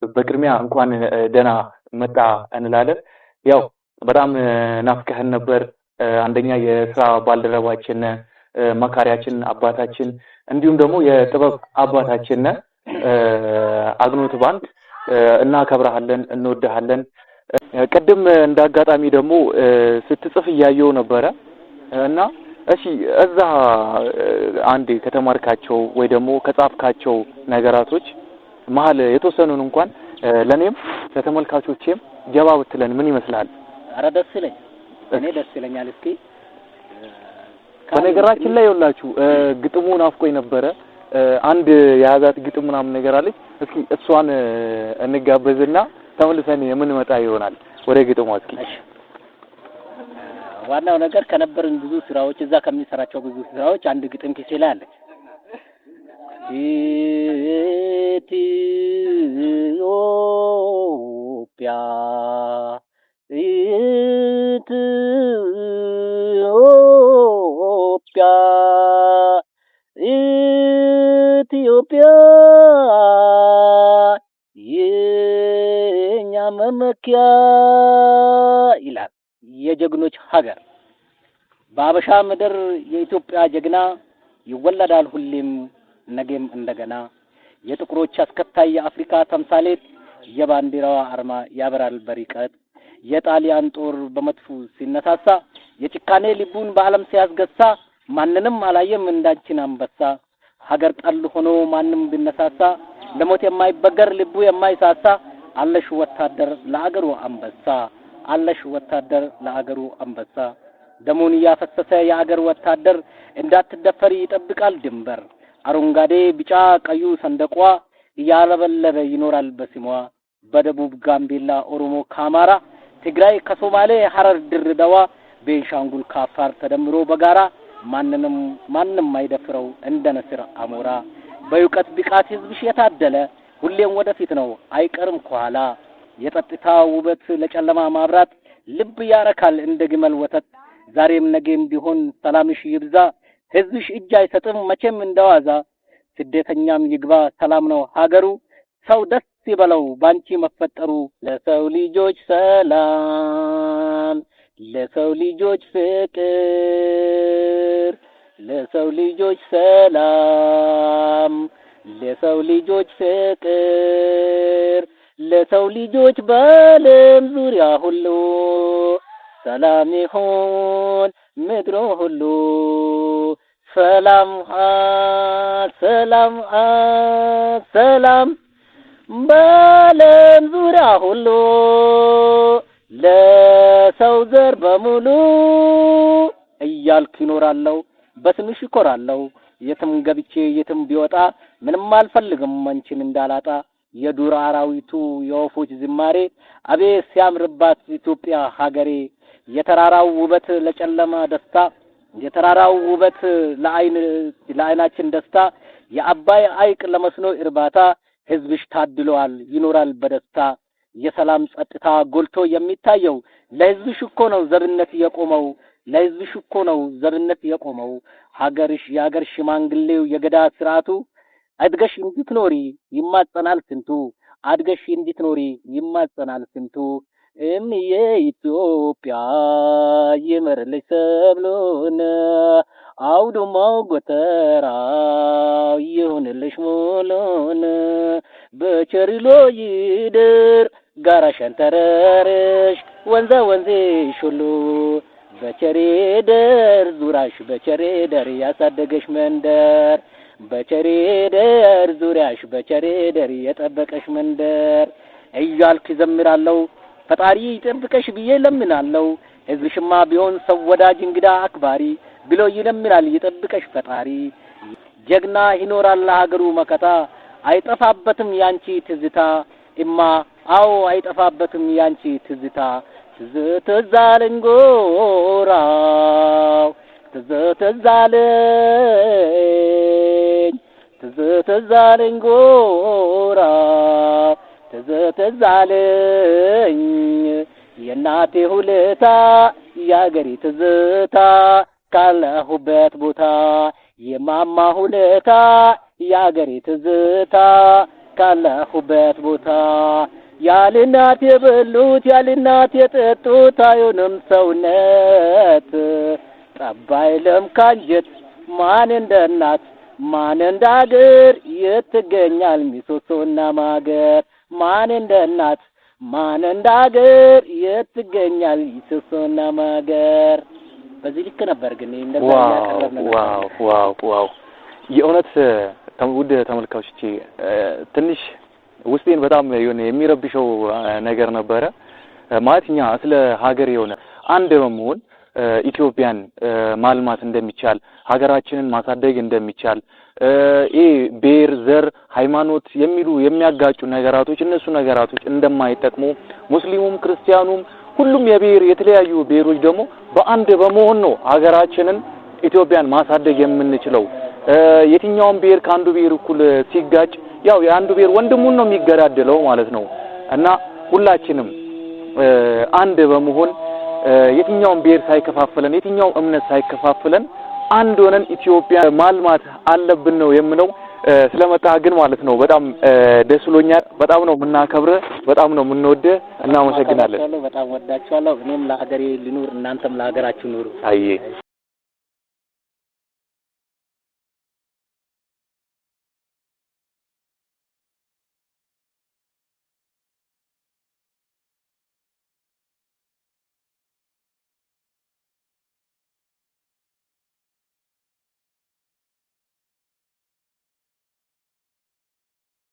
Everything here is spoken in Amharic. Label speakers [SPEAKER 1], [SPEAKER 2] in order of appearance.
[SPEAKER 1] በቅድሚያ እንኳን ደህና መጣ እንላለን። ያው በጣም ናፍቀህን ነበር። አንደኛ የስራ ባልደረባችን መካሪያችን አባታችን እንዲሁም ደግሞ የጥበብ አባታችን አግኖት ባንድ እናከብርሃለን እንወድሃለን። ቅድም እንዳጋጣሚ ደግሞ ስትጽፍ እያየው ነበረ እና እሺ እዛ አንዴ ከተማርካቸው ወይ ደግሞ ከጻፍካቸው ነገራቶች መሀል የተወሰኑን እንኳን ለኔም ለተመልካቾቼም ጀባ ብትለን ምን ይመስላል?
[SPEAKER 2] አረ ደስ ይለኛል። እኔ ደስ ይለኛል። እስኪ
[SPEAKER 1] በነገራችን ላይ ይኸውላችሁ ግጥሙን አፍቆኝ ነበረ። አንድ የያዛት ግጥም ምናምን ነገር አለች። እስኪ እሷን እንጋበዝና ተመልሰን የምንመጣ ይሆናል ወደ ግጥሟ። እስኪ
[SPEAKER 2] ዋናው ነገር ከነበርን ብዙ ስራዎች እዛ ከሚሰራቸው ብዙ ስራዎች አንድ ግጥም ኪሴ ላይ አለች። ኢትዮጵያ ኢትዮጵያ የኛ መመኪያ ይላል። የጀግኖች ሀገር በአበሻ ምድር የኢትዮጵያ ጀግና ይወለዳል ሁሌም ነገም እንደገና። የጥቁሮች አስከታይ የአፍሪካ ተምሳሌት የባንዲራዋ አርማ ያበራል በርቀት። የጣሊያን ጦር በመጥፎ ሲነሳሳ የጭካኔ ልቡን በዓለም ሲያስገሳ ማንንም አላየም እንዳንቺን አንበሳ። ሀገር ጠል ሆኖ ማንም ቢነሳሳ ለሞት የማይበገር ልቡ የማይሳሳ አለሽ ወታደር ለአገሩ አንበሳ አለሽ ወታደር ለአገሩ አንበሳ። ደሙን ያፈሰሰ የአገር ወታደር እንዳትደፈሪ ይጠብቃል ድንበር። አረንጓዴ ቢጫ ቀዩ ሰንደቋ ያለበለበ ይኖራል በስሟ። በደቡብ ጋምቤላ ኦሮሞ ከአማራ ትግራይ ከሶማሌ ሐረር ድሬዳዋ ቤንሻንጉል ከአፋር ተደምሮ በጋራ ማንንም አይደፍረው እንደ ንስር አሞራ። በእውቀት ብቃት ህዝብሽ የታደለ ሁሌም ወደፊት ነው አይቀርም ከኋላ። የጸጥታ ውበት ለጨለማ ማብራት ልብ ያረካል እንደ ግመል ወተት። ዛሬም ነገም ቢሆን ሰላምሽ ይብዛ ህዝብሽ እጅ አይሰጥም መቼም እንደዋዛ። ስደተኛም ይግባ ሰላም ነው ሀገሩ ሰው ደስ ይበለው ባንቺ መፈጠሩ። ለሰው ልጆች ሰላም ለሰው ልጆች ፍቅር ለሰው ልጆች ሰላም ለሰው ልጆች ፍቅር ለሰው ልጆች በዓለም ዙሪያ ሁሉ ሰላም ይሁን ምድሩ ሁሉ። ሰላም ሰላም ሰላም በዓለም ዙሪያ ሁሉ ለሰው ዘር በሙሉ እያልኩ ይኖራለሁ በስምሽ እኮራለሁ። የትም ገብቼ የትም ቢወጣ ምንም አልፈልግም አንቺን እንዳላጣ። የዱር አራዊቱ የወፎች ዝማሬ አቤት ሲያምርባት ኢትዮጵያ ሀገሬ። የተራራው ውበት ለጨለማ ደስታ የተራራው ውበት ለዓይናችን ደስታ። የአባይ ሐይቅ ለመስኖ እርባታ ህዝብሽ ታድሏል ይኖራል በደስታ። የሰላም ጸጥታ ጎልቶ የሚታየው ለህዝብሽ እኮ ነው ዘብነት የቆመው ለህዝብሽ እኮ ነው ዘብነት የቆመው። ሀገርሽ የሀገር ሽማግሌው የገዳ ስርዓቱ አድገሽ እንድትኖሪ ይማጸናል ስንቱ አድገሽ እንድትኖሪ ይማጸናል ስንቱ። የኢትዮጵያ ይመርልሽ ሰብሉን አውድማው ጎተራው ይሁንልሽ ሙሉን። በቸሪሎ ይድር ጋራ ሸንተረርሽ ወንዛ ወንዝሽ ሁሉ በቸሬደር ዙራሽ በቸሬደር ያሳደገሽ መንደር በቸሬደር ዙሪያሽ በቸሬደር የጠበቀሽ መንደር እያልኩ ዘምራለሁ። ፈጣሪ ይጠብቀሽ ብዬ ለምናለሁ። ህዝብሽማ ቢሆን ሰው ወዳጅ እንግዳ አክባሪ ብሎ ይለምናል ይጠብቀሽ ፈጣሪ። ጀግና ይኖራል ለሀገሩ መከታ አይጠፋበትም ያንቺ ትዝታ እማ አዎ አይጠፋበትም ያንቺ ትዝታ። ትዝታለኝ ጎራው ትዝታለኝ ጎራው ትዝታለኝ የናቴ ሁለታ ያገሬ ትዝታ ካለሁበት ቦታ የማማ ሁለታ ያገሬ ትዝታ ካለሁበት ቦታ ያለ እናት የበሉት ያለ እናት የጠጡት አይሆንም ሰውነት ጠባይለም ካንጀት ማን እንደ እናት ማን እንደ አገር የትገኛል ሚሶሶና ማገር ማን እንደ እናት ማን እንደ አገር የትገኛል ሚሶሶና ማገር በዚህ ልክ ነበር ግን እንደዛ ያቀረብነው
[SPEAKER 1] ዋው የእውነት ውድ ተመልካቾቼ ትንሽ ውስጤን በጣም የሆነ የሚረብሸው ነገር ነበረ ማለትኛ ስለ ሀገር የሆነ አንድ በመሆን ኢትዮጵያን ማልማት እንደሚቻል ሀገራችንን ማሳደግ እንደሚቻል ብሔር ዘር ሃይማኖት የሚሉ የሚያጋጩ ነገራቶች እነሱ ነገራቶች እንደማይጠቅሙ ሙስሊሙም ክርስቲያኑም ሁሉም የብሔር የተለያዩ ብሔሮች ደግሞ በአንድ በመሆን ነው ሀገራችንን ኢትዮጵያን ማሳደግ የምንችለው የትኛውም ብሔር ካንዱ ብሔር እኩል ሲጋጭ ያው የአንዱ ብሔር ወንድሙን ነው የሚገዳደለው ማለት ነው እና ሁላችንም አንድ በመሆን የትኛውም ብሔር ሳይከፋፈለን የትኛው እምነት ሳይከፋፈለን አንድ ሆነን ኢትዮጵያ ማልማት አለብን ነው የምለው ስለመጣ ግን ማለት ነው በጣም ደስ ብሎኛል በጣም ነው ምናከብረ በጣም ነው ምንወደ እና መሰግናለን
[SPEAKER 2] በጣም ወዳችኋለሁ እኔም ለሀገሬ ልኑር እናንተም ለሀገራችሁ ኑሩ
[SPEAKER 1] አይ